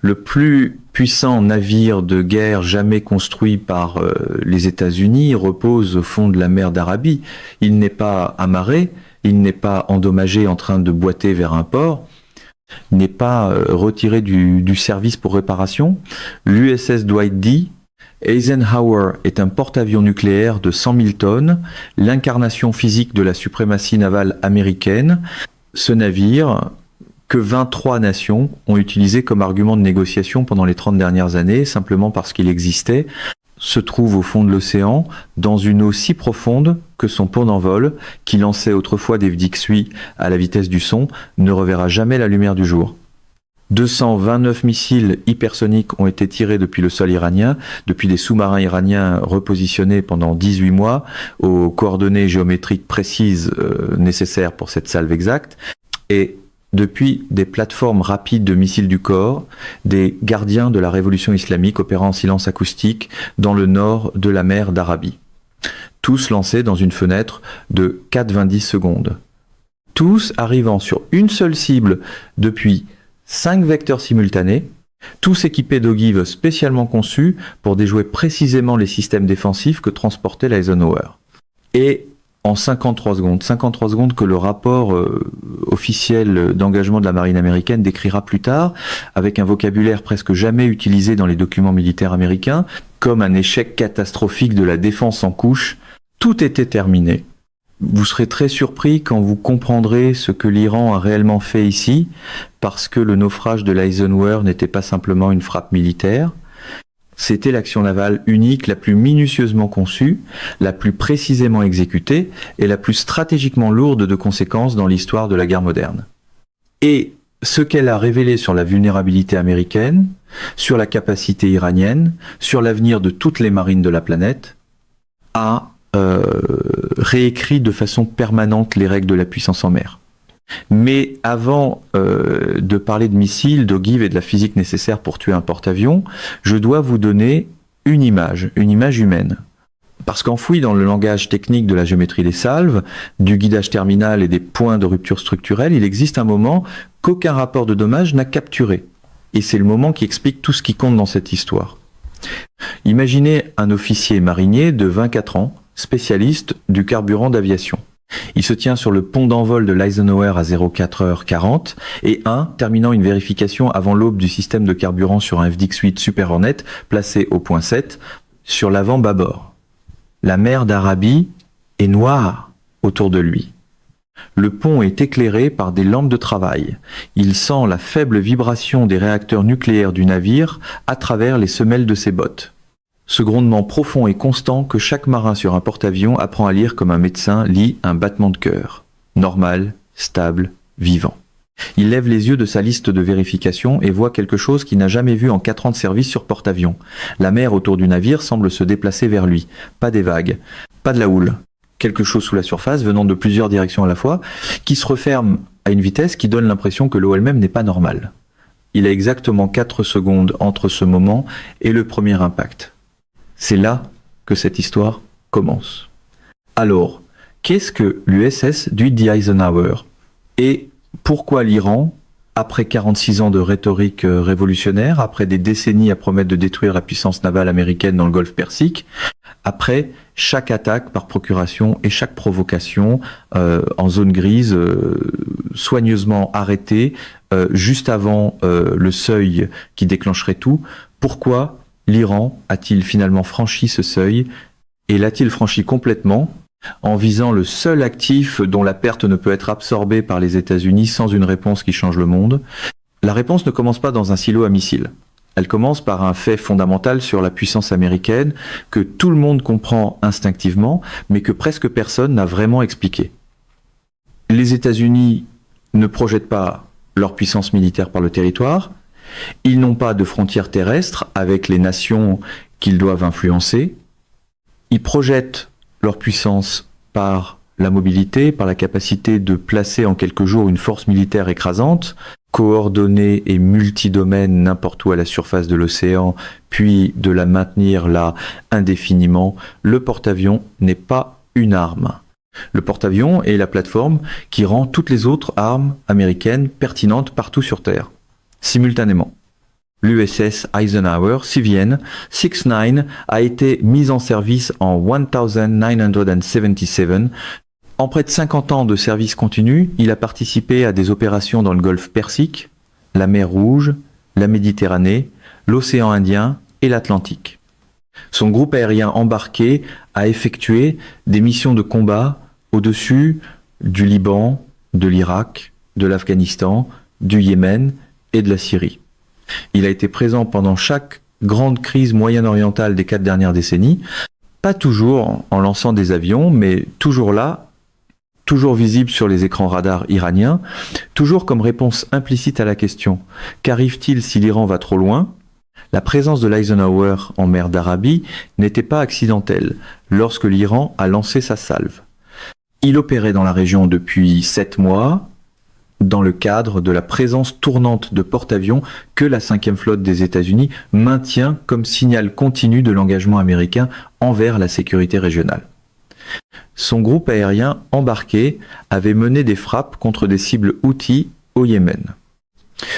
Le plus puissant navire de guerre jamais construit par les États-Unis repose au fond de la mer d'Arabie. Il n'est pas amarré, il n'est pas endommagé en train de boiter vers un port, il n'est pas retiré du service pour réparation. L'USS Dwight D. Eisenhower est un porte-avions nucléaire de 100 000 tonnes, l'incarnation physique de la suprématie navale américaine. Ce navire, que 23 nations ont utilisé comme argument de négociation pendant les 30 dernières années, simplement parce qu'il existait, se trouve au fond de l'océan, dans une eau si profonde que son pont d'envol, qui lançait autrefois des Vdixui à la vitesse du son, ne reverra jamais la lumière du jour. 229 missiles hypersoniques ont été tirés depuis le sol iranien, depuis des sous-marins iraniens repositionnés pendant 18 mois, aux coordonnées géométriques précises nécessaires pour cette salve exacte, et depuis des plateformes rapides de missiles du corps, des gardiens de la révolution islamique opérant en silence acoustique dans le nord de la mer d'Arabie. Tous lancés dans une fenêtre de 4,20 secondes. Tous arrivant sur une seule cible depuis 5 vecteurs simultanés, tous équipés d'ogives spécialement conçus pour déjouer précisément les systèmes défensifs que transportait l'Eisenhower. Et en 53 secondes que le rapport officiel d'engagement de la marine américaine décrira plus tard, avec un vocabulaire presque jamais utilisé dans les documents militaires américains, comme un échec catastrophique de la défense en couche, tout était terminé. Vous serez très surpris quand vous comprendrez ce que l'Iran a réellement fait ici, parce que le naufrage de l'Eisenhower n'était pas simplement une frappe militaire. C'était l'action navale unique, la plus minutieusement conçue, la plus précisément exécutée et la plus stratégiquement lourde de conséquences dans l'histoire de la guerre moderne. Et ce qu'elle a révélé sur la vulnérabilité américaine, sur la capacité iranienne, sur l'avenir de toutes les marines de la planète, a réécrit de façon permanente les règles de la puissance en mer. Mais avant de parler de missiles, d'ogives et de la physique nécessaire pour tuer un porte-avions, je dois vous donner une image humaine. Parce qu'enfoui dans le langage technique de la géométrie des salves, du guidage terminal et des points de rupture structurelle, il existe un moment qu'aucun rapport de dommage n'a capturé. Et c'est le moment qui explique tout ce qui compte dans cette histoire. Imaginez un officier marinier de 24 ans, spécialiste du carburant d'aviation. Il se tient sur le pont d'envol de l'Eisenhower à 04h40 et terminant une vérification avant l'aube du système de carburant sur un FDX-8 Super Hornet placé au point 7 sur l'avant bâbord. La mer d'Arabie est noire autour de lui. Le pont est éclairé par des lampes de travail. Il sent la faible vibration des réacteurs nucléaires du navire à travers les semelles de ses bottes. Ce grondement profond et constant que chaque marin sur un porte-avions apprend à lire comme un médecin lit un battement de cœur. Normal, stable, vivant. Il lève les yeux de sa liste de vérification et voit quelque chose qu'il n'a jamais vu en 4 ans de service sur porte-avions. La mer autour du navire semble se déplacer vers lui. Pas des vagues, pas de la houle. Quelque chose sous la surface venant de plusieurs directions à la fois, qui se referme à une vitesse qui donne l'impression que l'eau elle-même n'est pas normale. Il a exactement 4 secondes entre ce moment et le premier impact. C'est là que cette histoire commence. Alors, qu'est-ce que l'USS Dwight D. Eisenhower? Et pourquoi l'Iran, après 46 ans de rhétorique révolutionnaire, après des décennies à promettre de détruire la puissance navale américaine dans le Golfe Persique, après chaque attaque par procuration et chaque provocation en zone grise, soigneusement arrêtée, juste avant le seuil qui déclencherait tout, pourquoi l'Iran a-t-il finalement franchi ce seuil et l'a-t-il franchi complètement en visant le seul actif dont la perte ne peut être absorbée par les États-Unis sans une réponse qui change le monde? La réponse ne commence pas dans un silo à missiles. Elle commence par un fait fondamental sur la puissance américaine que tout le monde comprend instinctivement, mais que presque personne n'a vraiment expliqué. Les États-Unis ne projettent pas leur puissance militaire par le territoire. Ils n'ont pas de frontières terrestres avec les nations qu'ils doivent influencer. Ils projettent leur puissance par la mobilité, par la capacité de placer en quelques jours une force militaire écrasante, coordonnée et multidomaine n'importe où à la surface de l'océan, puis de la maintenir là indéfiniment. Le porte-avions n'est pas une arme. Le porte-avions est la plateforme qui rend toutes les autres armes américaines pertinentes partout sur Terre, simultanément. l'USS Eisenhower, CVN 69, a été mise en service en 1977. En près de 50 ans de service continu, il a participé à des opérations dans le Golfe Persique, la mer Rouge, la Méditerranée, l'océan Indien et l'Atlantique. Son groupe aérien embarqué a effectué des missions de combat au-dessus du Liban, de l'Irak, de l'Afghanistan, du Yémen et de la Syrie. Il a été présent pendant chaque grande crise moyen-orientale des 4 dernières décennies, pas toujours en lançant des avions, mais toujours là, toujours visible sur les écrans radars iraniens, toujours comme réponse implicite à la question « Qu'arrive-t-il si l'Iran va trop loin ?» La présence de l'Eisenhower en mer d'Arabie n'était pas accidentelle lorsque l'Iran a lancé sa salve. Il opérait dans la région depuis 7 mois, dans le cadre de la présence tournante de porte-avions que la 5e flotte des États-Unis maintient comme signal continu de l'engagement américain envers la sécurité régionale. Son groupe aérien embarqué avait mené des frappes contre des cibles Houthis au Yémen.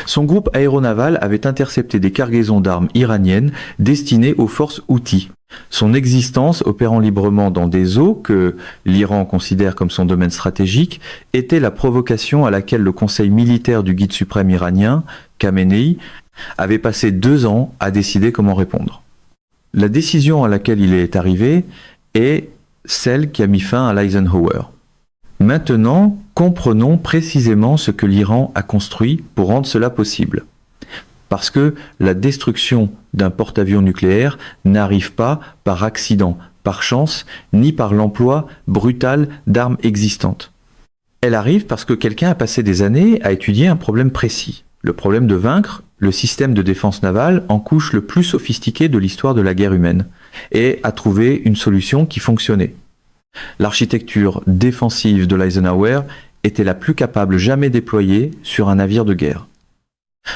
Son groupe aéronaval avait intercepté des cargaisons d'armes iraniennes destinées aux forces Houthis. Son existence, opérant librement dans des eaux que l'Iran considère comme son domaine stratégique, était la provocation à laquelle le conseil militaire du guide suprême iranien, Khamenei, avait passé 2 ans à décider comment répondre. La décision à laquelle il est arrivé est celle qui a mis fin à l'Eisenhower. Maintenant, comprenons précisément ce que l'Iran a construit pour rendre cela possible. Parce que la destruction d'un porte-avions nucléaire n'arrive pas par accident, par chance, ni par l'emploi brutal d'armes existantes. Elle arrive parce que quelqu'un a passé des années à étudier un problème précis. Le problème de vaincre le système de défense navale en couche le plus sophistiqué de l'histoire de la guerre humaine, et a trouvé une solution qui fonctionnait. L'architecture défensive de l'Eisenhower était la plus capable jamais déployée sur un navire de guerre.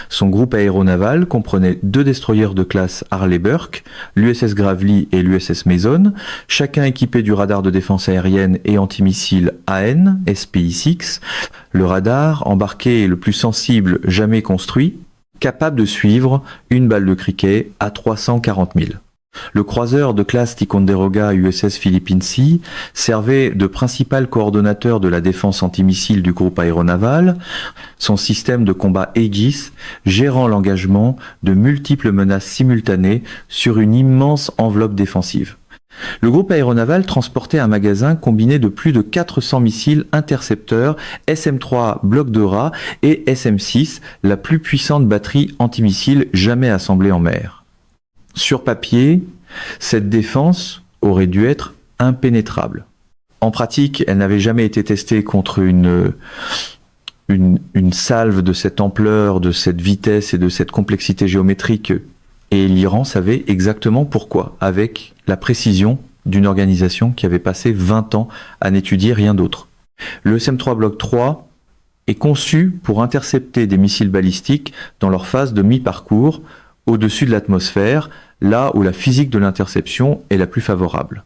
Son groupe aéronaval comprenait 2 destroyers de classe Harley-Burke, l'USS Gravely et l'USS Mason, chacun équipé du radar de défense aérienne et antimissile AN, SPI-6, le radar embarqué est le plus sensible jamais construit, capable de suivre une balle de cricket à 340 000. Le croiseur de classe Ticonderoga USS Philippine Sea servait de principal coordonnateur de la défense antimissile du groupe aéronaval, son système de combat Aegis gérant l'engagement de multiples menaces simultanées sur une immense enveloppe défensive. Le groupe aéronaval transportait un magasin combiné de plus de 400 missiles intercepteurs SM-3 bloc de rat et SM-6, la plus puissante batterie antimissile jamais assemblée en mer. Sur papier, cette défense aurait dû être impénétrable. En pratique, elle n'avait jamais été testée contre une salve de cette ampleur, de cette vitesse et de cette complexité géométrique. Et l'Iran savait exactement pourquoi, avec la précision d'une organisation qui avait passé 20 ans à n'étudier rien d'autre. Le SM-3 Bloc 3 est conçu pour intercepter des missiles balistiques dans leur phase de mi-parcours, au-dessus de l'atmosphère, là où la physique de l'interception est la plus favorable.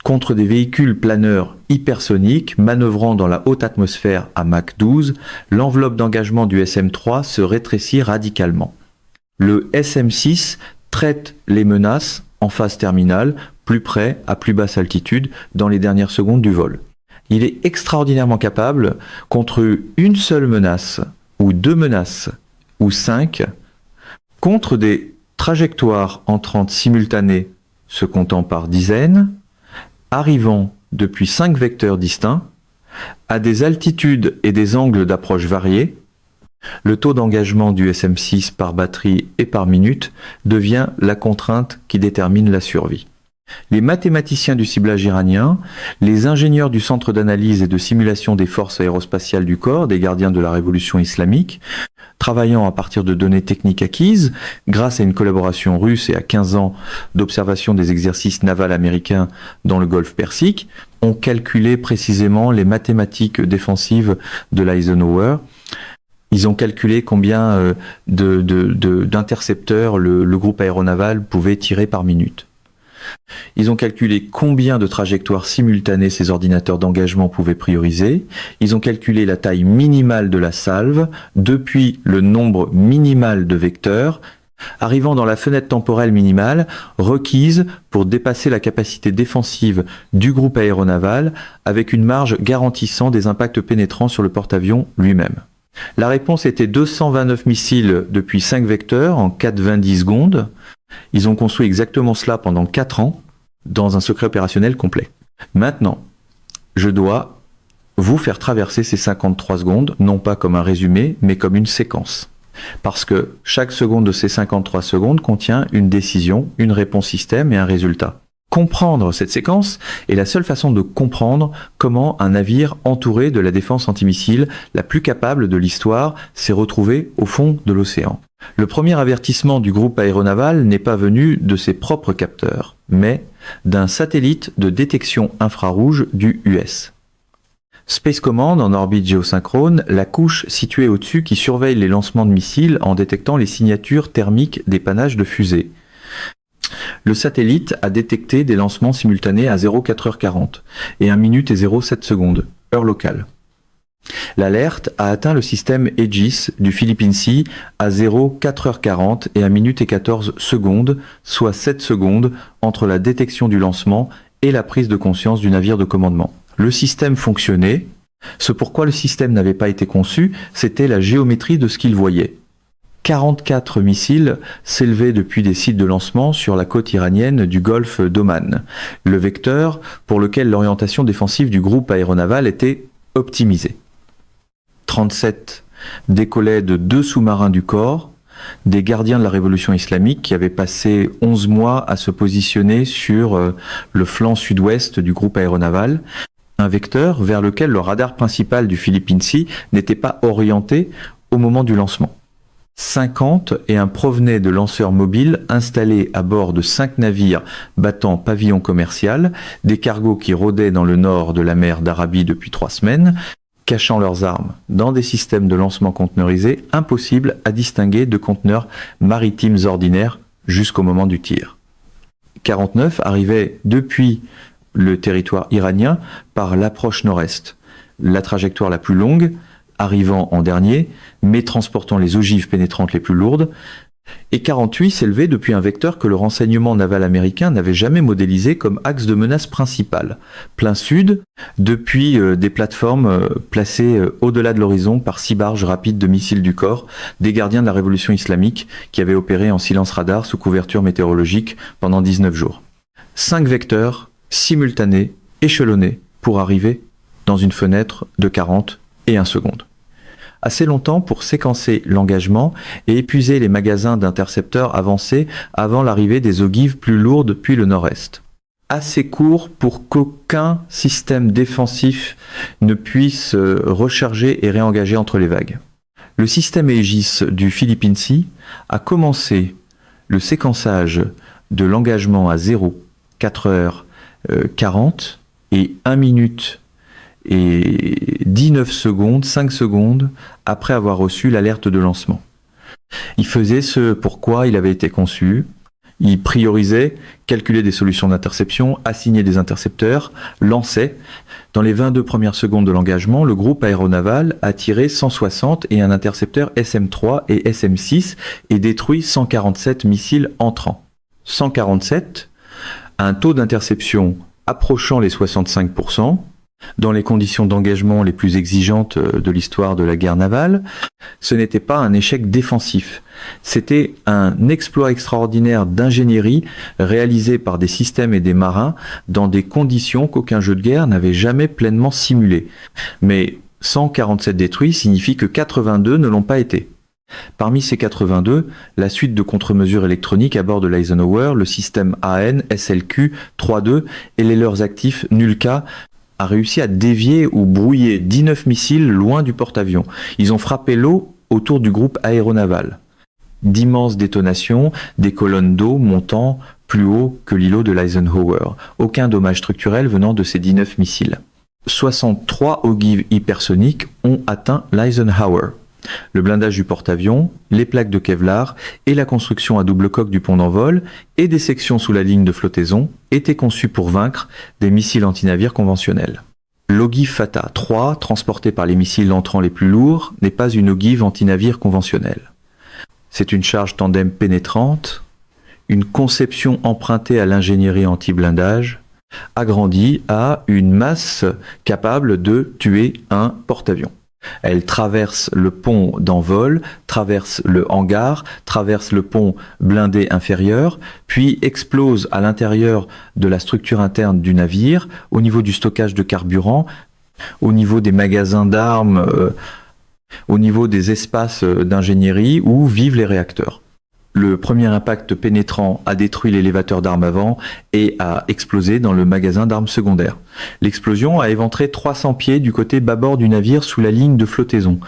Contre des véhicules planeurs hypersoniques manœuvrant dans la haute atmosphère à Mach 12, l'enveloppe d'engagement du SM-3 se rétrécit radicalement. Le SM-6 traite les menaces en phase terminale, plus près, à plus basse altitude, dans les dernières secondes du vol. Il est extraordinairement capable, contre une seule menace, ou 2 menaces, ou 5, contre des trajectoires entrantes simultanées se comptant par dizaines, arrivant depuis 5 vecteurs distincts, à des altitudes et des angles d'approche variés. Le taux d'engagement du SM-6 par batterie et par minute devient la contrainte qui détermine la survie. Les mathématiciens du ciblage iranien, les ingénieurs du Centre d'analyse et de simulation des forces aérospatiales du corps, des gardiens de la révolution islamique, travaillant à partir de données techniques acquises, grâce à une collaboration russe et à 15 ans d'observation des exercices navals américains dans le Golfe Persique, ont calculé précisément les mathématiques défensives de l'Eisenhower. Ils ont calculé combien d'intercepteurs le groupe aéronaval pouvait tirer par minute. Ils ont calculé combien de trajectoires simultanées ces ordinateurs d'engagement pouvaient prioriser. Ils ont calculé la taille minimale de la salve depuis le nombre minimal de vecteurs arrivant dans la fenêtre temporelle minimale requise pour dépasser la capacité défensive du groupe aéronaval avec une marge garantissant des impacts pénétrants sur le porte-avions lui-même. La réponse était 229 missiles depuis 5 vecteurs en 4,20 secondes. Ils ont construit exactement cela pendant 4 ans dans un secret opérationnel complet. Maintenant, je dois vous faire traverser ces 53 secondes, non pas comme un résumé, mais comme une séquence. Parce que chaque seconde de ces 53 secondes contient une décision, une réponse système et un résultat. Comprendre cette séquence est la seule façon de comprendre comment un navire entouré de la défense antimissile la plus capable de l'histoire s'est retrouvé au fond de l'océan. Le premier avertissement du groupe aéronaval n'est pas venu de ses propres capteurs, mais d'un satellite de détection infrarouge du US. Space Command, en orbite géosynchrone, la couche située au-dessus qui surveille les lancements de missiles en détectant les signatures thermiques des panaches de fusées. Le satellite a détecté des lancements simultanés à 04h40 et 1 minute et 07 secondes, heure locale. L'alerte a atteint le système Aegis du Philippine Sea à 04h40 et 1 minute et 14 secondes, soit 7 secondes entre la détection du lancement et la prise de conscience du navire de commandement. Le système fonctionnait. Ce pourquoi le système n'avait pas été conçu, c'était la géométrie de ce qu'il voyait. 44 missiles s'élevaient depuis des sites de lancement sur la côte iranienne du golfe d'Oman, le vecteur pour lequel l'orientation défensive du groupe aéronaval était optimisée. 37 décollaient de 2 sous-marins du corps, des gardiens de la révolution islamique qui avaient passé 11 mois à se positionner sur le flanc sud-ouest du groupe aéronaval, un vecteur vers lequel le radar principal du Philippine Sea n'était pas orienté au moment du lancement. 50 provenaient de lanceurs mobiles installés à bord de 5 navires battant pavillon commercial, des cargos qui rôdaient dans le nord de la mer d'Arabie depuis 3 semaines, cachant leurs armes dans des systèmes de lancement conteneurisés impossibles à distinguer de conteneurs maritimes ordinaires jusqu'au moment du tir. 49 arrivaient depuis le territoire iranien par l'approche nord-est, la trajectoire la plus longue, arrivant en dernier, mais transportant les ogives pénétrantes les plus lourdes, et 48 s'élevaient depuis un vecteur que le renseignement naval américain n'avait jamais modélisé comme axe de menace principal, plein sud, depuis des plateformes placées au-delà de l'horizon par 6 barges rapides de missiles du corps, des gardiens de la révolution islamique qui avaient opéré en silence radar sous couverture météorologique pendant 19 jours. 5 vecteurs simultanés, échelonnés, pour arriver dans une fenêtre de 41 secondes. Assez longtemps pour séquencer l'engagement et épuiser les magasins d'intercepteurs avancés avant l'arrivée des ogives plus lourdes depuis le nord-est. Assez court pour qu'aucun système défensif ne puisse recharger et réengager entre les vagues. Le système Aegis du Philippine Sea a commencé le séquençage de l'engagement à 04h40 et 1 minute et 19 secondes, 5 secondes après avoir reçu l'alerte de lancement. Il faisait ce pourquoi il avait été conçu. Il priorisait, calculait des solutions d'interception, assignait des intercepteurs, lançait. Dans les 22 premières secondes de l'engagement, le groupe aéronaval a tiré 160 et un intercepteur SM-3 et SM-6 et détruit 147 missiles entrants. 147, un taux d'interception approchant les 65%, dans les conditions d'engagement les plus exigeantes de l'histoire de la guerre navale. Ce n'était pas un échec défensif, c'était un exploit extraordinaire d'ingénierie réalisé par des systèmes et des marins dans des conditions qu'aucun jeu de guerre n'avait jamais pleinement simulées. Mais 147 détruits signifie que 82 ne l'ont pas été. Parmi ces 82, la suite de contre-mesures électroniques à bord de l'Eisenhower, le système AN, SLQ, 3-2 et les leurs actifs NULCA a réussi à dévier ou brouiller 19 missiles loin du porte-avions. Ils ont frappé l'eau autour du groupe aéronaval. D'immenses détonations, des colonnes d'eau montant plus haut que l'îlot de l'Eisenhower. Aucun dommage structurel venant de ces 19 missiles. 63 ogives hypersoniques ont atteint l'Eisenhower. Le blindage du porte-avions, les plaques de Kevlar et la construction à double coque du pont d'envol et des sections sous la ligne de flottaison étaient conçus pour vaincre des missiles antinavires conventionnels. L'ogive Fatah 3, transportée par les missiles entrants les plus lourds, n'est pas une ogive antinavire conventionnelle. c'est une charge tandem pénétrante, une conception empruntée à l'ingénierie anti-blindage, agrandie à une masse capable de tuer un porte-avions. Elle traverse le pont d'envol, traverse le hangar, traverse le pont blindé inférieur, puis explose à l'intérieur de la structure interne du navire, au niveau du stockage de carburant, au niveau des magasins d'armes, au niveau des espaces d'ingénierie où vivent les réacteurs. Le premier impact pénétrant a détruit l'élévateur d'armes avant et a explosé dans le magasin d'armes secondaires. L'explosion a éventré 300 pieds du côté bâbord du navire sous la ligne de flottaison.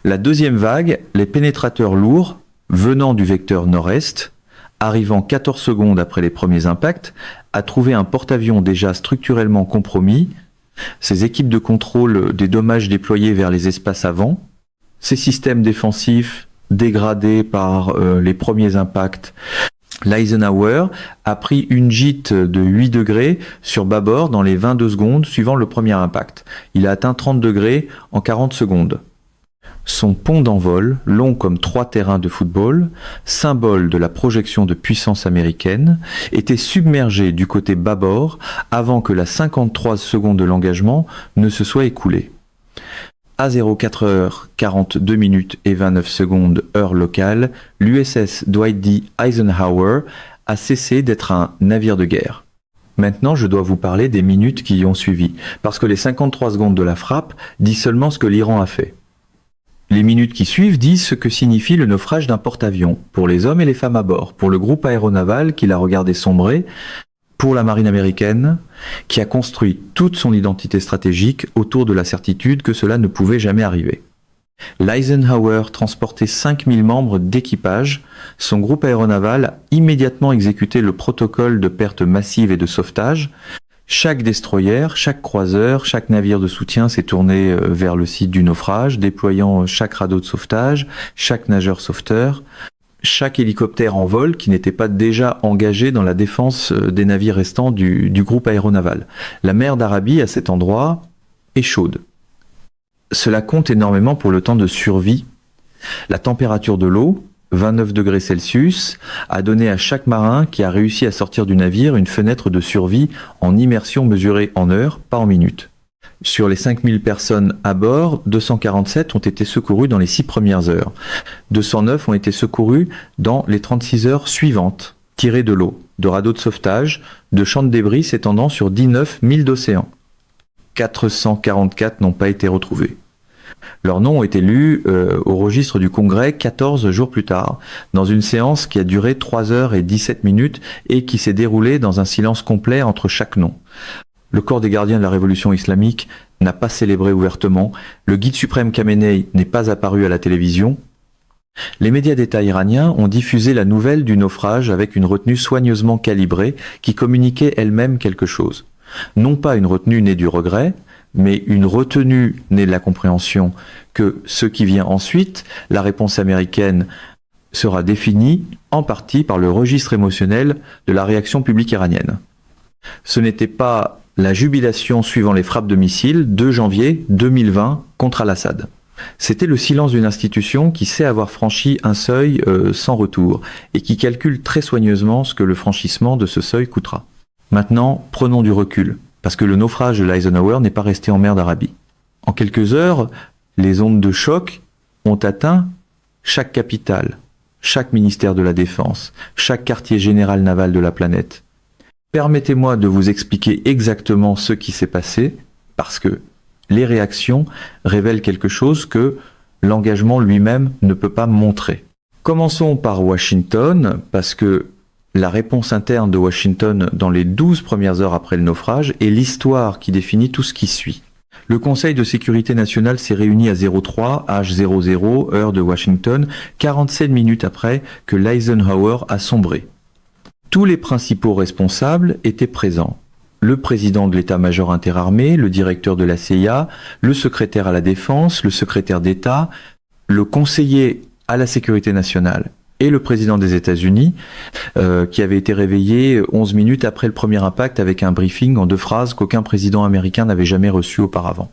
La deuxième vague, les pénétrateurs lourds, venant du vecteur nord-est, arrivant 14 secondes après les premiers impacts, a trouvé un porte-avions déjà structurellement compromis, ses équipes de contrôle des dommages déployés vers les espaces avant, ses systèmes défensifs dégradé par les premiers impacts. L'Eisenhower a pris une gîte de 8 degrés sur bâbord dans les 22 secondes suivant le premier impact. Il a atteint 30 degrés en 40 secondes. Son pont d'envol, long comme 3 terrains de football, symbole de la projection de puissance américaine, était submergé du côté bâbord avant que la 53 secondes de l'engagement ne se soit écoulée. À 04h42 et 29 secondes heure locale, l'USS Dwight D. Eisenhower a cessé d'être un navire de guerre. Maintenant, je dois vous parler des minutes qui y ont suivi, parce que les 53 secondes de la frappe disent seulement ce que l'Iran a fait. Les minutes qui suivent disent ce que signifie le naufrage d'un porte-avions, pour les hommes et les femmes à bord, pour le groupe aéronaval qui l'a regardé sombrer, pour la marine américaine, qui a construit toute son identité stratégique autour de la certitude que cela ne pouvait jamais arriver. L'Eisenhower transportait 5000 membres d'équipage. Son groupe aéronaval a immédiatement exécuté le protocole de perte massive et de sauvetage. Chaque destroyer, chaque croiseur, chaque navire de soutien s'est tourné vers le site du naufrage, déployant chaque radeau de sauvetage, chaque nageur sauveteur. Chaque hélicoptère en vol qui n'était pas déjà engagé dans la défense des navires restants du groupe aéronaval. La mer d'Arabie, à cet endroit, est chaude. Cela compte énormément pour le temps de survie. La température de l'eau, 29 degrés Celsius, a donné à chaque marin qui a réussi à sortir du navire une fenêtre de survie en immersion mesurée en heures, pas en minutes. Sur les 5000 personnes à bord, 247 ont été secourues dans les 6 premières heures. 209 ont été secourues dans les 36 heures suivantes, tirées de l'eau, de radeaux de sauvetage, de champs de débris s'étendant sur 19 milles d'océan. 444 n'ont pas été retrouvés. Leurs noms ont été lus au registre du Congrès 14 jours plus tard, dans une séance qui a duré 3 heures et 17 minutes et qui s'est déroulée dans un silence complet entre chaque nom. Le corps des gardiens de la révolution islamique n'a pas célébré ouvertement, le guide suprême Khamenei n'est pas apparu à la télévision. Les médias d'État iraniens ont diffusé la nouvelle du naufrage avec une retenue soigneusement calibrée qui communiquait elle-même quelque chose. Non pas une retenue née du regret, mais une retenue née de la compréhension que ce qui vient ensuite, la réponse américaine, sera définie en partie par le registre émotionnel de la réaction publique iranienne. Ce n'était pas la jubilation suivant les frappes de missiles 2 janvier 2020 contre Al-Assad. C'était le silence d'une institution qui sait avoir franchi un seuil sans retour et qui calcule très soigneusement ce que le franchissement de ce seuil coûtera. Maintenant, prenons du recul, parce que le naufrage de l'Eisenhower n'est pas resté en mer d'Arabie. En quelques heures, les ondes de choc ont atteint chaque capitale, chaque ministère de la Défense, chaque quartier général naval de la planète. Permettez-moi de vous expliquer exactement ce qui s'est passé, parce que les réactions révèlent quelque chose que l'engagement lui-même ne peut pas montrer. Commençons par Washington, parce que la réponse interne de Washington dans les 12 premières heures après le naufrage est l'histoire qui définit tout ce qui suit. Le Conseil de sécurité nationale s'est réuni à 03 H00, heure de Washington, 47 minutes après que l'Eisenhower a sombré. Tous les principaux responsables étaient présents. Le président de l'état-major interarmé, le directeur de la CIA, le secrétaire à la défense, le secrétaire d'État, le conseiller à la sécurité nationale et le président des États-Unis, qui avait été réveillé 11 minutes après le premier impact avec un briefing en 2 phrases qu'aucun président américain n'avait jamais reçu auparavant.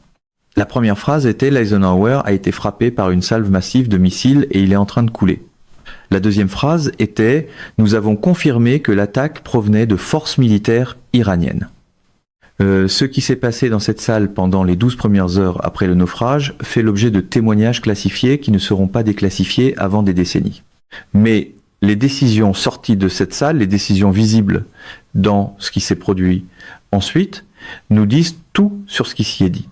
La première phrase était « L'Eisenhower a été frappé par une salve massive de missiles et il est en train de couler ». La deuxième phrase était « Nous avons confirmé que l'attaque provenait de forces militaires iraniennes ». Ce qui s'est passé dans cette salle pendant les 12 premières heures après le naufrage fait l'objet de témoignages classifiés qui ne seront pas déclassifiés avant des décennies. Mais les décisions sorties de cette salle, les décisions visibles dans ce qui s'est produit ensuite, nous disent tout sur ce qui s'y est dit.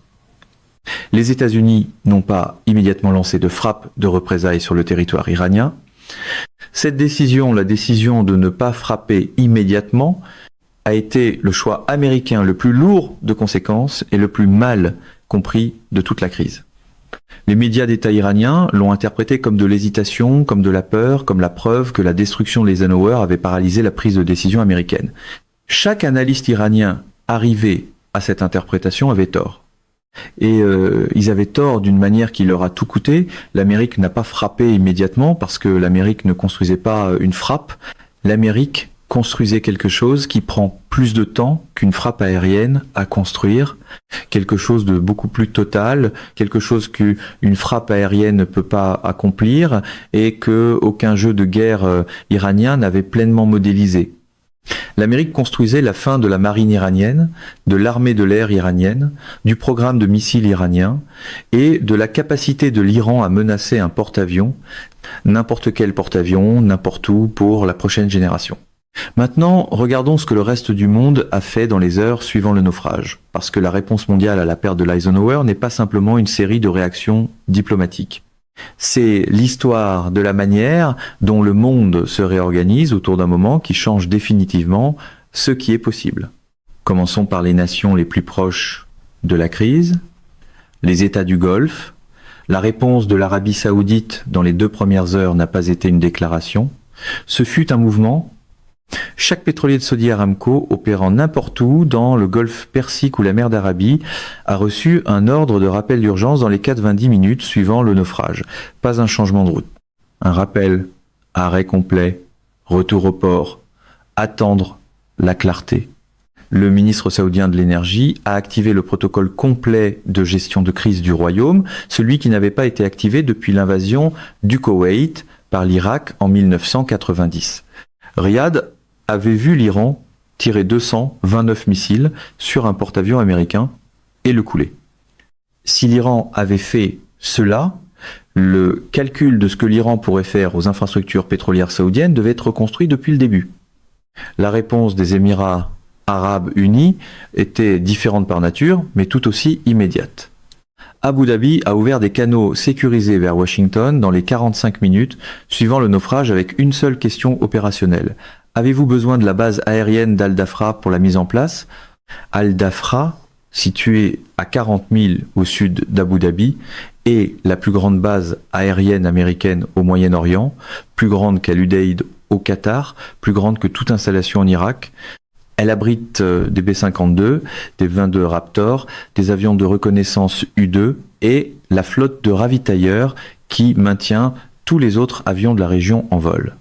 Les États-Unis n'ont pas immédiatement lancé de frappe de représailles sur le territoire iranien. Cette décision, la décision de ne pas frapper immédiatement, a été le choix américain le plus lourd de conséquences et le plus mal compris de toute la crise. Les médias d'État iraniens l'ont interprété comme de l'hésitation, comme de la peur, comme la preuve que la destruction de l'Eisenhower avait paralysé la prise de décision américaine. Chaque analyste iranien arrivé à cette interprétation avait tort. Et ils avaient tort d'une manière qui leur a tout coûté. L'Amérique n'a pas frappé immédiatement parce que l'Amérique ne construisait pas une frappe. L'Amérique construisait quelque chose qui prend plus de temps qu'une frappe aérienne à construire, quelque chose de beaucoup plus total, quelque chose qu'une frappe aérienne ne peut pas accomplir et que aucun jeu de guerre iranien n'avait pleinement modélisé. L'Amérique construisait la fin de la marine iranienne, de l'armée de l'air iranienne, du programme de missiles iranien et de la capacité de l'Iran à menacer un porte-avions, n'importe quel porte-avions, n'importe où pour la prochaine génération. Maintenant, regardons ce que le reste du monde a fait dans les heures suivant le naufrage, parce que la réponse mondiale à la perte de l'Eisenhower n'est pas simplement une série de réactions diplomatiques. C'est l'histoire de la manière dont le monde se réorganise autour d'un moment qui change définitivement ce qui est possible. Commençons par les nations les plus proches de la crise, les États du Golfe. La réponse de l'Arabie Saoudite dans les 2 premières heures n'a pas été une déclaration. Ce fut un mouvement. Chaque pétrolier de Saudi Aramco opérant n'importe où dans le golfe Persique ou la mer d'Arabie a reçu un ordre de rappel d'urgence dans les 90 minutes suivant le naufrage. Pas un changement de route. Un rappel, arrêt complet, retour au port, attendre la clarté. Le ministre saoudien de l'énergie a activé le protocole complet de gestion de crise du royaume, celui qui n'avait pas été activé depuis l'invasion du Koweït par l'Irak en 1990. Riyad avait vu l'Iran tirer 229 missiles sur un porte-avions américain et le couler. Si l'Iran avait fait cela, le calcul de ce que l'Iran pourrait faire aux infrastructures pétrolières saoudiennes devait être reconstruit depuis le début. La réponse des Émirats arabes unis était différente par nature, mais tout aussi immédiate. Abu Dhabi a ouvert des canaux sécurisés vers Washington dans les 45 minutes suivant le naufrage avec une seule question opérationnelle. Avez-vous besoin de la base aérienne d'Al-Dhafra pour la mise en place ? Al-Dhafra, située à 40 000 au sud d'Abu Dhabi, est la plus grande base aérienne américaine au Moyen-Orient, plus grande qu'Al-Udeid au Qatar, plus grande que toute installation en Irak. Elle abrite des B-52, des 22 Raptor, des avions de reconnaissance U-2 et la flotte de ravitailleurs qui maintient tous les autres avions de la région en vol.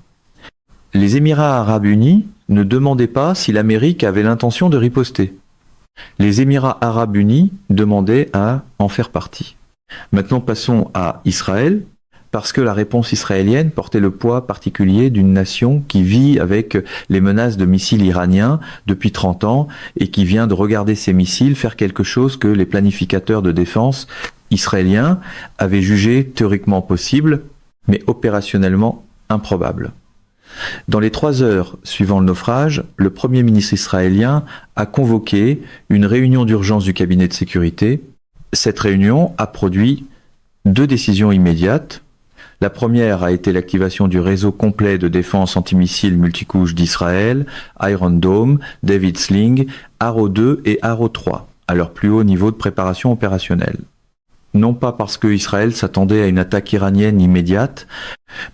Les Émirats arabes unis ne demandaient pas si l'Amérique avait l'intention de riposter. Les Émirats arabes unis demandaient à en faire partie. Maintenant passons à Israël, parce que la réponse israélienne portait le poids particulier d'une nation qui vit avec les menaces de missiles iraniens depuis 30 ans et qui vient de regarder ces missiles faire quelque chose que les planificateurs de défense israéliens avaient jugé théoriquement possible, mais opérationnellement improbable. Dans les 3 heures suivant le naufrage, le Premier ministre israélien a convoqué une réunion d'urgence du cabinet de sécurité. Cette réunion a produit 2 décisions immédiates. La première a été l'activation du réseau complet de défense antimissiles multicouches d'Israël, Iron Dome, David Sling, Arrow 2 et Arrow 3, à leur plus haut niveau de préparation opérationnelle. Non pas parce que Israël s'attendait à une attaque iranienne immédiate,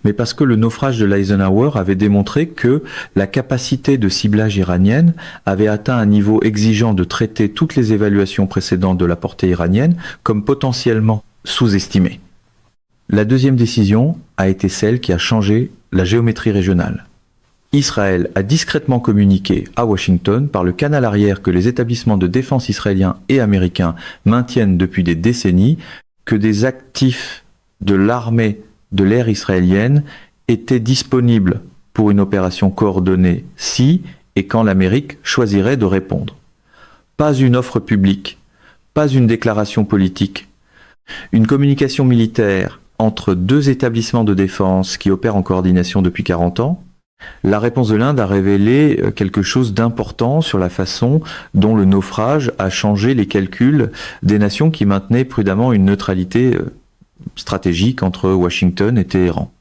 mais parce que le naufrage de l'Eisenhower avait démontré que la capacité de ciblage iranienne avait atteint un niveau exigeant de traiter toutes les évaluations précédentes de la portée iranienne comme potentiellement sous-estimées. La deuxième décision a été celle qui a changé la géométrie régionale. Israël a discrètement communiqué à Washington par le canal arrière que les établissements de défense israéliens et américains maintiennent depuis des décennies que des actifs de l'armée de l'air israélienne était disponible pour une opération coordonnée si et quand l'Amérique choisirait de répondre. Pas une offre publique, pas une déclaration politique. Une communication militaire entre deux établissements de défense qui opèrent en coordination depuis 40 ans. La réponse de l'Inde a révélé quelque chose d'important sur la façon dont le naufrage a changé les calculs des nations qui maintenaient prudemment une neutralité stratégique entre Washington et Téhéran.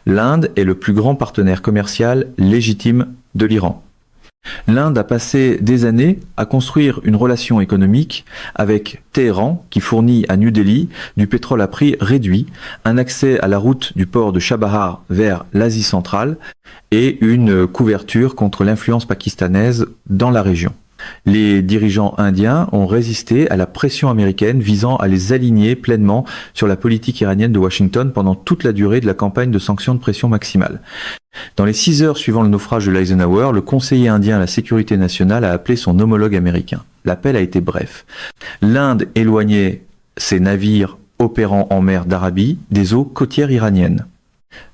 L'Inde est le plus grand partenaire commercial légitime de l'Iran. L'Inde a passé des années à construire une relation économique avec Téhéran qui fournit à New Delhi du pétrole à prix réduit, un accès à la route du port de Chabahar vers l'Asie centrale et une couverture contre l'influence pakistanaise dans la région. Les dirigeants indiens ont résisté à la pression américaine visant à les aligner pleinement sur la politique iranienne de Washington pendant toute la durée de la campagne de sanctions de pression maximale. Dans les 6 heures suivant le naufrage de l'Eisenhower, le conseiller indien à la sécurité nationale a appelé son homologue américain. L'appel a été bref. L'Inde éloignait ses navires opérant en mer d'Arabie des eaux côtières iraniennes.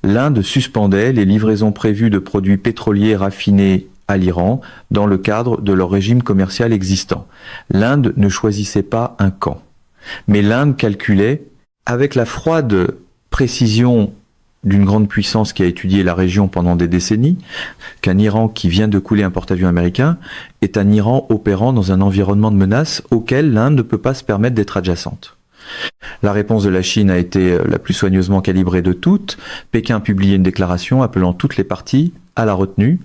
L'Inde suspendait les livraisons prévues de produits pétroliers raffinés à l'Iran dans le cadre de leur régime commercial existant. L'Inde ne choisissait pas un camp, mais l'Inde calculait avec la froide précision d'une grande puissance qui a étudié la région pendant des décennies, qu'un Iran qui vient de couler un porte-avions américain est un Iran opérant dans un environnement de menace auquel l'Inde ne peut pas se permettre d'être adjacente. La réponse de la Chine a été la plus soigneusement calibrée de toutes. Pékin a publié une déclaration appelant toutes les parties à la retenue.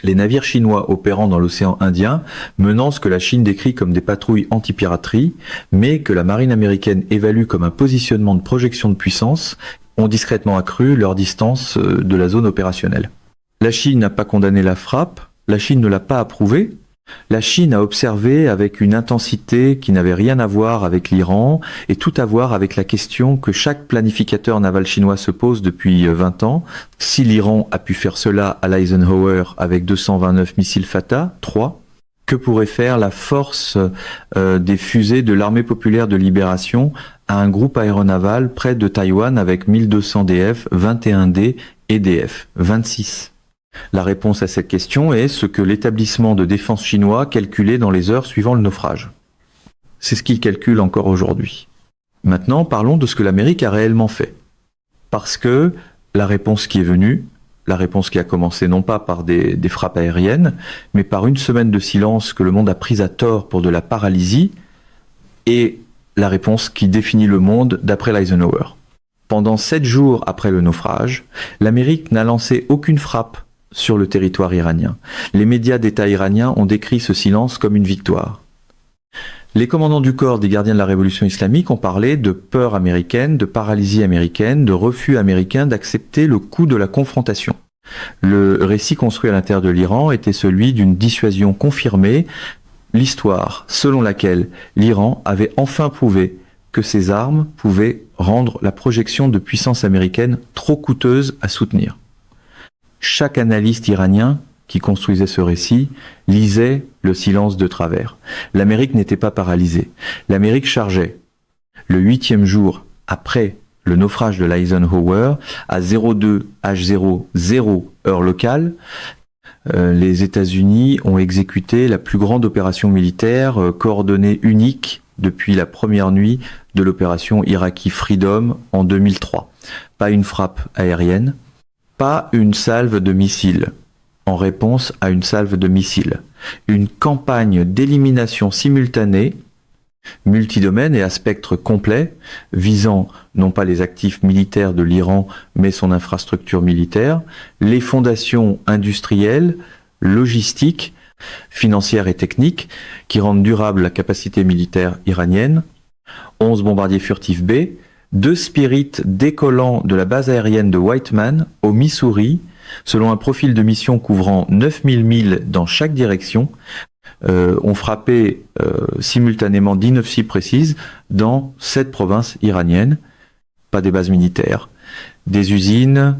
Les navires chinois opérant dans l'océan Indien menant ce que la Chine décrit comme des patrouilles anti-piraterie, mais que la marine américaine évalue comme un positionnement de projection de puissance, ont discrètement accru leur distance de la zone opérationnelle. La Chine n'a pas condamné la frappe, la Chine ne l'a pas approuvée. La Chine a observé avec une intensité qui n'avait rien à voir avec l'Iran et tout à voir avec la question que chaque planificateur naval chinois se pose depuis 20 ans. Si l'Iran a pu faire cela à l'Eisenhower avec 229 missiles Fatah, 3, que pourrait faire la force des fusées de l'armée populaire de libération à un groupe aéronaval près de Taïwan avec 1200 DF, 21D et DF, 26. La réponse à cette question est ce que l'établissement de défense chinois calculait dans les heures suivant le naufrage. C'est ce qu'il calcule encore aujourd'hui. Maintenant, parlons de ce que l'Amérique a réellement fait. Parce que la réponse qui est venue, la réponse qui a commencé non pas par des frappes aériennes, mais par une semaine de silence que le monde a prise à tort pour de la paralysie, est la réponse qui définit le monde d'après l'Eisenhower. Pendant 7 jours après le naufrage, l'Amérique n'a lancé aucune frappe sur le territoire iranien. Les médias d'État iraniens ont décrit ce silence comme une victoire. Les commandants du corps des gardiens de la révolution islamique ont parlé de peur américaine, de paralysie américaine, de refus américain d'accepter le coup de la confrontation. Le récit construit à l'intérieur de l'Iran était celui d'une dissuasion confirmée, l'histoire selon laquelle l'Iran avait enfin prouvé que ses armes pouvaient rendre la projection de puissance américaine trop coûteuse à soutenir. Chaque analyste iranien qui construisait ce récit lisait le silence de travers. L'Amérique n'était pas paralysée. L'Amérique chargeait. Le 8e jour après le naufrage de l'Eisenhower, à 02 H00 heure locale, les États-Unis ont exécuté la plus grande opération militaire coordonnée unique depuis la première nuit de l'opération Iraqi Freedom en 2003. Pas une frappe aérienne, pas une salve de missiles en réponse à une salve de missiles. Une campagne d'élimination simultanée, multidomaine et à spectre complet, visant non pas les actifs militaires de l'Iran, mais son infrastructure militaire, les fondations industrielles, logistiques, financières et techniques, qui rendent durable la capacité militaire iranienne, 11 bombardiers furtifs B, 2 Spirit décollant de la base aérienne de Whiteman au Missouri, selon un profil de mission couvrant 9000 milles dans chaque direction, ont frappé simultanément 19 cibles précises dans 7 provinces iraniennes, pas des bases militaires, des usines.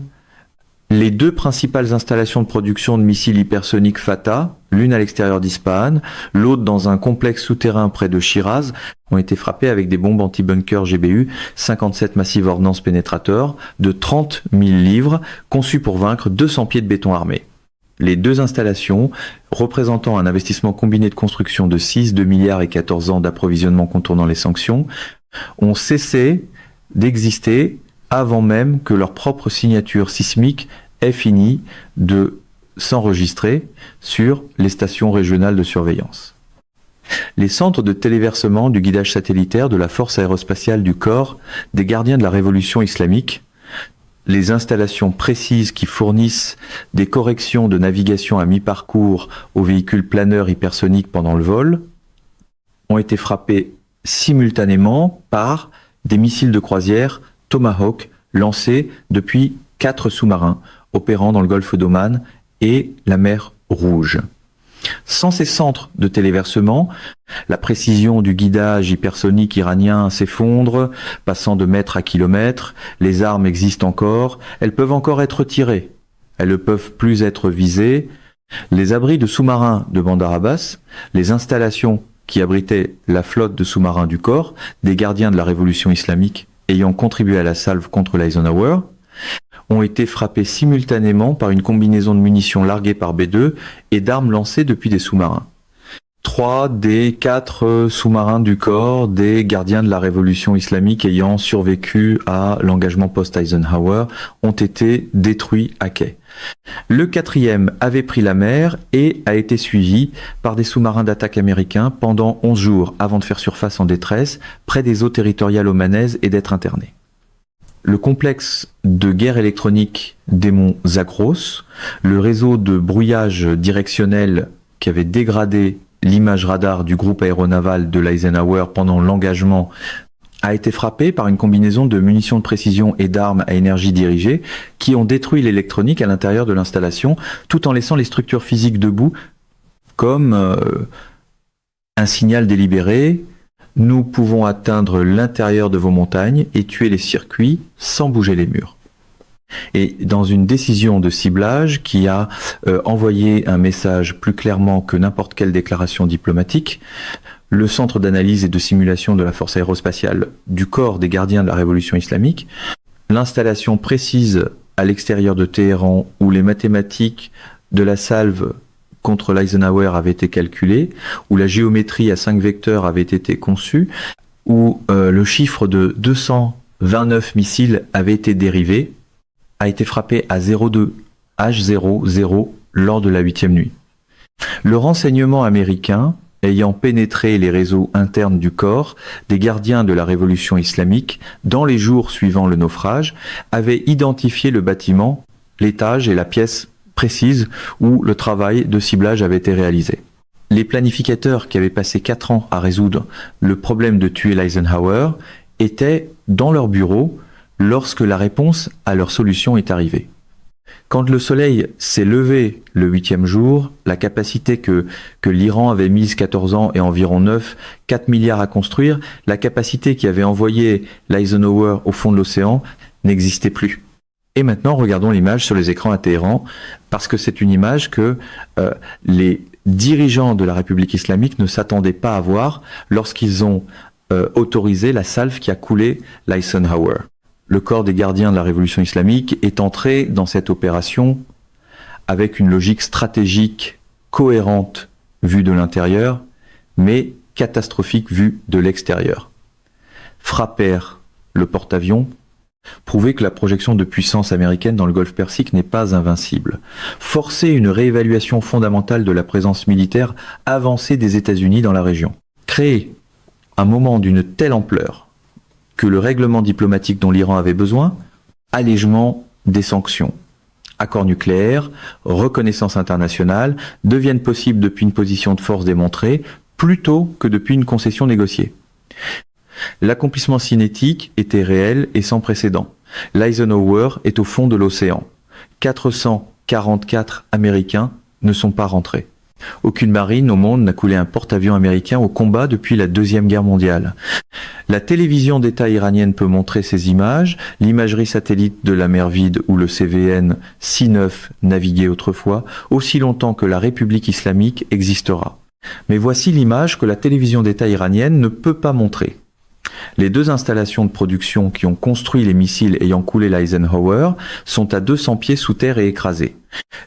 Les 2 principales installations de production de missiles hypersoniques Fatah, l'une à l'extérieur d'Ispahan, l'autre dans un complexe souterrain près de Shiraz, ont été frappées avec des bombes anti-bunker GBU 57 Massive Ordnance Penetrator de 30 000 livres, conçues pour vaincre 200 pieds de béton armé. Les deux installations, représentant un investissement combiné de construction de 2 milliards et 14 ans d'approvisionnement contournant les sanctions, ont cessé d'exister avant même que leur propre signature sismique ait fini de s'enregistrer sur les stations régionales de surveillance. Les centres de téléversement du guidage satellitaire de la force aérospatiale du corps des gardiens de la révolution islamique, les installations précises qui fournissent des corrections de navigation à mi-parcours aux véhicules planeurs hypersoniques pendant le vol, ont été frappés simultanément par des missiles de croisière Tomahawk lancés depuis 4 sous-marins opérant dans le golfe d'Oman et la mer Rouge. Sans ces centres de téléversement, la précision du guidage hypersonique iranien s'effondre, passant de mètres à kilomètres, les armes existent encore, elles peuvent encore être tirées, elles ne peuvent plus être visées. Les abris de sous-marins de Bandar Abbas, les installations qui abritaient la flotte de sous-marins du corps, des gardiens de la révolution islamique ayant contribué à la salve contre l'Eisenhower, ont été frappés simultanément par une combinaison de munitions larguées par B-2 et d'armes lancées depuis des sous-marins. 3 des 4 sous-marins du corps des gardiens de la révolution islamique ayant survécu à l'engagement post-Eisenhower ont été détruits à quai. Le 4e avait pris la mer et a été suivi par des sous-marins d'attaque américains pendant 11 jours avant de faire surface en détresse près des eaux territoriales omanaises et d'être interné. Le complexe de guerre électronique des monts Zagros, le réseau de brouillage directionnel qui avait dégradé l'image radar du groupe aéronaval de l'Eisenhower pendant l'engagement, a été frappé par une combinaison de munitions de précision et d'armes à énergie dirigée qui ont détruit l'électronique à l'intérieur de l'installation tout en laissant les structures physiques debout comme un signal délibéré. Nous pouvons atteindre l'intérieur de vos montagnes et tuer les circuits sans bouger les murs. Et dans une décision de ciblage qui a envoyé un message plus clairement que n'importe quelle déclaration diplomatique, le centre d'analyse et de simulation de la force aérospatiale du corps des gardiens de la révolution islamique, l'installation précise à l'extérieur de Téhéran où les mathématiques de la salve contre l'Eisenhower avait été calculé, où la géométrie à 5 vecteurs avait été conçue, où le chiffre de 229 missiles avait été dérivé, a été frappé à 02 H00 lors de la 8e nuit. Le renseignement américain, ayant pénétré les réseaux internes du corps des gardiens de la révolution islamique dans les jours suivant le naufrage, avait identifié le bâtiment, l'étage et la pièce précise où le travail de ciblage avait été réalisé. Les planificateurs qui avaient passé 4 ans à résoudre le problème de tuer l'Eisenhower étaient dans leur bureau lorsque la réponse à leur solution est arrivée. Quand le soleil s'est levé le 8e jour, la capacité que l'Iran avait mise 14 ans et environ 4 milliards à construire, la capacité qui avait envoyé l'Eisenhower au fond de l'océan n'existait plus. Et maintenant, regardons l'image sur les écrans à Téhéran, parce que c'est une image que les dirigeants de la République islamique ne s'attendaient pas à voir lorsqu'ils ont autorisé la salve qui a coulé l'Eisenhower. Le corps des gardiens de la révolution islamique est entré dans cette opération avec une logique stratégique cohérente vue de l'intérieur, mais catastrophique vue de l'extérieur. Frappèrent le porte-avions, prouver que la projection de puissance américaine dans le Golfe Persique n'est pas invincible. Forcer une réévaluation fondamentale de la présence militaire avancée des États-Unis dans la région. Créer un moment d'une telle ampleur que le règlement diplomatique dont l'Iran avait besoin, allègement des sanctions, accord nucléaire, reconnaissance internationale, deviennent possibles depuis une position de force démontrée, plutôt que depuis une concession négociée. L'accomplissement cinétique était réel et sans précédent. L'Eisenhower est au fond de l'océan. 444 Américains ne sont pas rentrés. Aucune marine au monde n'a coulé un porte-avions américain au combat depuis la Deuxième Guerre mondiale. La télévision d'État iranienne peut montrer ces images, l'imagerie satellite de la mer vide où le CVN 6-9 naviguait autrefois, aussi longtemps que la République islamique existera. Mais voici l'image que la télévision d'État iranienne ne peut pas montrer. Les deux installations de production qui ont construit les missiles ayant coulé l'Eisenhower sont à 200 pieds sous terre et écrasés.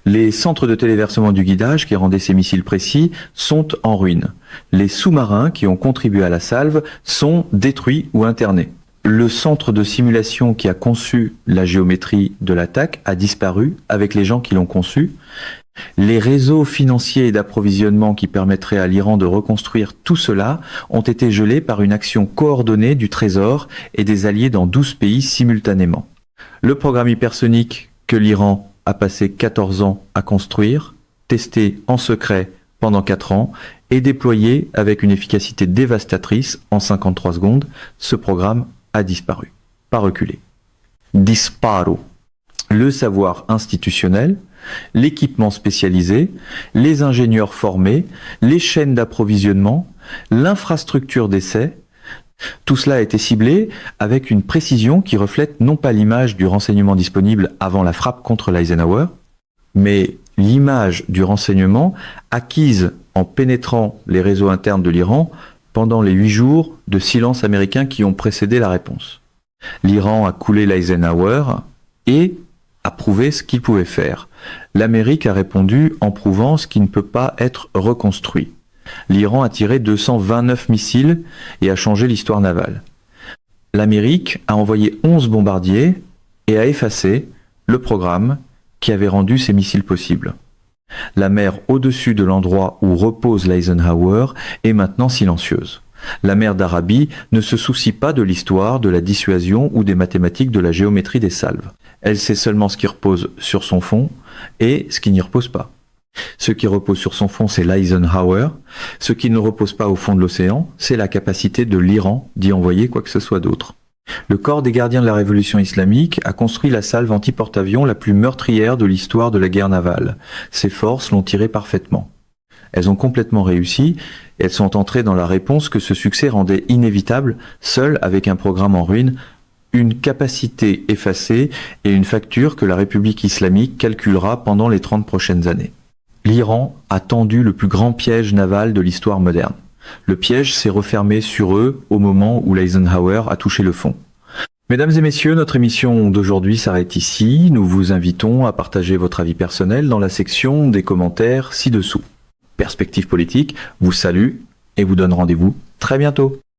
Les centres de téléversement du guidage qui rendaient ces missiles précis sont en ruine. Les sous-marins qui ont contribué à la salve sont détruits ou internés. Le centre de simulation qui a conçu la géométrie de l'attaque a disparu avec les gens qui l'ont conçu. Les réseaux financiers et d'approvisionnement qui permettraient à l'Iran de reconstruire tout cela ont été gelés par une action coordonnée du Trésor et des alliés dans 12 pays simultanément. Le programme hypersonique que l'Iran a passé 14 ans à construire, testé en secret pendant 4 ans et déployé avec une efficacité dévastatrice en 53 secondes, ce programme a disparu, pas reculé. Disparo. Le savoir institutionnel, l'équipement spécialisé, les ingénieurs formés, les chaînes d'approvisionnement, l'infrastructure d'essai, tout cela a été ciblé avec une précision qui reflète non pas l'image du renseignement disponible avant la frappe contre l'Eisenhower, mais l'image du renseignement acquise en pénétrant les réseaux internes de l'Iran pendant les 8 jours de silence américain qui ont précédé la réponse. L'Iran a coulé l'Eisenhower et a prouvé ce qu'il pouvait faire. L'Amérique a répondu en prouvant ce qui ne peut pas être reconstruit. L'Iran a tiré 229 missiles et a changé l'histoire navale. L'Amérique a envoyé 11 bombardiers et a effacé le programme qui avait rendu ces missiles possibles. La mer au-dessus de l'endroit où repose l'Eisenhower est maintenant silencieuse. La mer d'Arabie ne se soucie pas de l'histoire, de la dissuasion ou des mathématiques de la géométrie des salves. Elle sait seulement ce qui repose sur son fond et ce qui n'y repose pas. Ce qui repose sur son fond, c'est l'Eisenhower. Ce qui ne repose pas au fond de l'océan, c'est la capacité de l'Iran d'y envoyer quoi que ce soit d'autre. Le corps des gardiens de la révolution islamique a construit la salve anti-porte-avions la plus meurtrière de l'histoire de la guerre navale. Ses forces l'ont tirée parfaitement. Elles ont complètement réussi et elles sont entrées dans la réponse que ce succès rendait inévitable, seul avec un programme en ruine, une capacité effacée et une facture que la République islamique calculera pendant les 30 prochaines années. L'Iran a tendu le plus grand piège naval de l'histoire moderne. Le piège s'est refermé sur eux au moment où l'Eisenhower a touché le fond. Mesdames et messieurs, notre émission d'aujourd'hui s'arrête ici. Nous vous invitons à partager votre avis personnel dans la section des commentaires ci-dessous. Perspective politique vous salue et vous donne rendez-vous très bientôt.